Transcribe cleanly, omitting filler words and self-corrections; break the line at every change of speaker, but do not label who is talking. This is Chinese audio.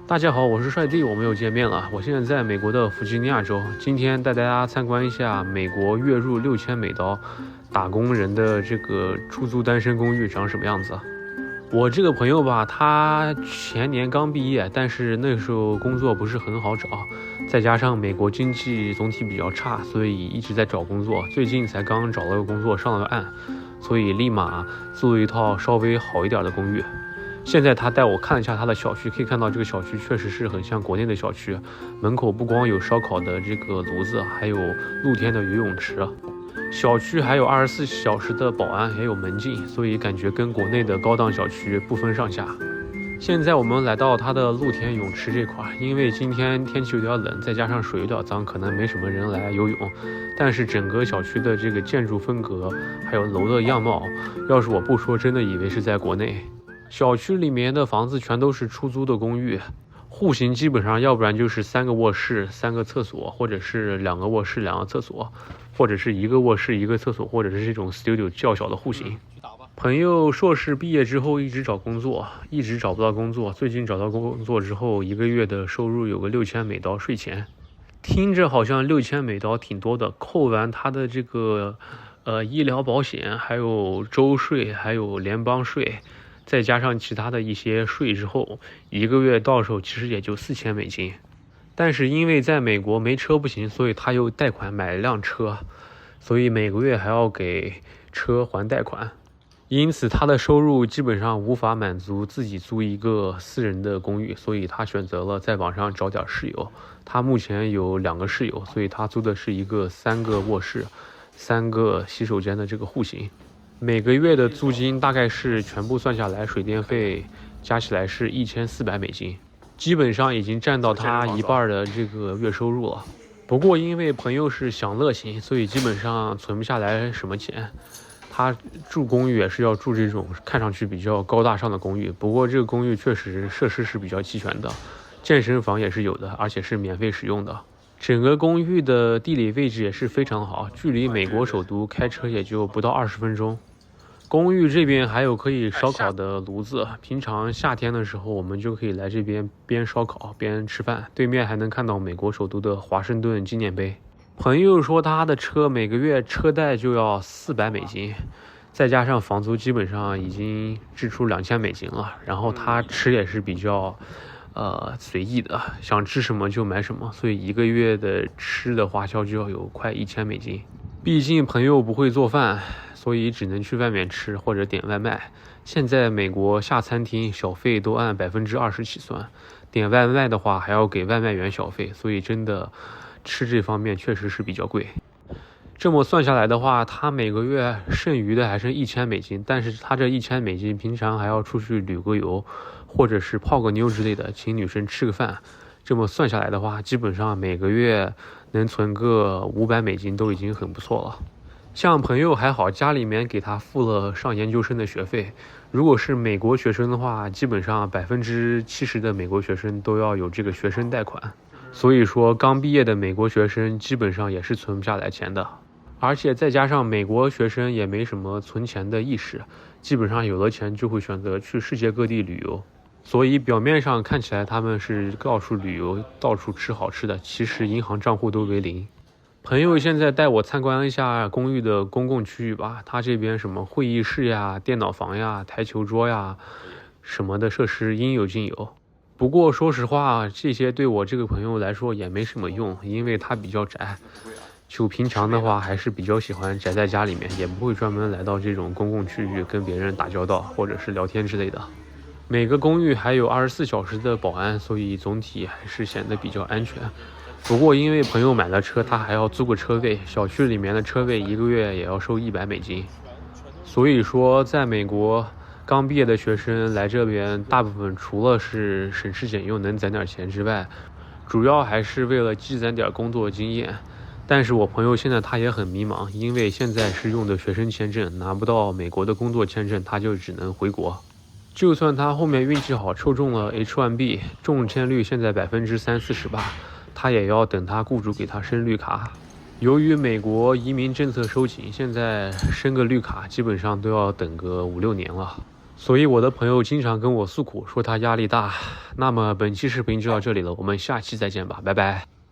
大家好，我是帅弟，我们又见面了。我现在在美国的弗吉尼亚州，今天带大家参观一下美国月入$6000打工人的这个出租单身公寓长什么样子。我这个朋友吧，他前年刚毕业，但是那时候工作不是很好找，再加上美国经济总体比较差，所以一直在找工作。最近才刚找了个工作，上了个岸，所以立马租了一套稍微好一点的公寓。现在他带我看了一下他的小区，可以看到这个小区确实是很像国内的小区，门口不光有烧烤的这个炉子，还有露天的游泳池，小区还有24小时的保安，也有门禁，所以感觉跟国内的高档小区不分上下。现在我们来到它的露天泳池这块，因为今天天气有点冷，再加上水有点脏，可能没什么人来游泳。但是整个小区的这个建筑风格，还有楼的样貌，要是我不说，真的以为是在国内。小区里面的房子全都是出租的公寓，户型基本上要不然就是3个卧室、3个厕所，或者是2个卧室、2个厕所，或者是1个卧室、1个厕所，或者是这种 studio 较小的户型。朋友硕士毕业之后一直找工作，一直找不到工作，最近找到工作之后，1个月的收入有个$6000税前，听着好像$6000挺多的，扣完他的这个医疗保险，还有州税，还有联邦税。再加上其他的一些税之后，1个月到手其实也就$4000。但是因为在美国没车不行，所以他又贷款买了辆车，所以每个月还要给车还贷款，因此他的收入基本上无法满足自己租一个私人的公寓，所以他选择了在网上找点室友。他目前有2个室友，所以他租的是一个3个卧室、3个洗手间的这个户型。每个月的租金大概是全部算下来，水电费加起来是$1400，基本上已经占到他一半的这个月收入了。不过因为朋友是享乐型，所以基本上存不下来什么钱。他住公寓也是要住这种看上去比较高大上的公寓，不过这个公寓确实设施是比较齐全的，健身房也是有的，而且是免费使用的。整个公寓的地理位置也是非常好，距离美国首都开车也就不到20分钟。公寓这边还有可以烧烤的炉子，平常夏天的时候我们就可以来这边边烧烤边吃饭，对面还能看到美国首都的华盛顿纪念碑。朋友说他的车每个月车贷就要$400，再加上房租基本上已经支出$2000了，然后他吃也是比较随意的，想吃什么就买什么，所以1个月的吃的花销就要有快$1000。毕竟朋友不会做饭，所以只能去外面吃或者点外卖。现在美国下餐厅小费都按20%起算，点外卖的话还要给外卖员小费，所以真的吃这方面确实是比较贵。这么算下来的话，他每个月剩余的还剩$1000，但是他这$1000平常还要出去旅个游，或者是泡个妞之类的，请女生吃个饭。这么算下来的话，基本上每个月能存个$500都已经很不错了。像朋友还好，家里面给他付了上研究生的学费。如果是美国学生的话，基本上70%的美国学生都要有这个学生贷款。所以说，刚毕业的美国学生基本上也是存不下来钱的。而且再加上美国学生也没什么存钱的意识，基本上有了钱就会选择去世界各地旅游。所以表面上看起来他们是到处旅游，到处吃好吃的，其实银行账户都为零。朋友现在带我参观一下公寓的公共区域吧，他这边什么会议室呀、电脑房呀、台球桌呀什么的设施应有尽有。不过说实话，这些对我这个朋友来说也没什么用，因为他比较宅，就平常的话还是比较喜欢宅在家里面，也不会专门来到这种公共区域跟别人打交道或者是聊天之类的。每个公寓还有24小时的保安，所以总体还是显得比较安全。不过因为朋友买了车，他还要租个车位，小区里面的车位1个月也要收$100。所以说在美国刚毕业的学生来这边，大部分除了是省吃俭用能攒点钱之外，主要还是为了积攒点工作经验。但是我朋友现在他也很迷茫，因为现在是用的学生签证，拿不到美国的工作签证，他就只能回国。就算他后面运气好抽中了 H1B， 中签率现在30-40%吧，他也要等他雇主给他申绿卡。由于美国移民政策收紧，现在申个绿卡基本上都要等个5-6年了。所以我的朋友经常跟我诉苦，说他压力大。那么本期视频就到这里了，我们下期再见吧，拜拜。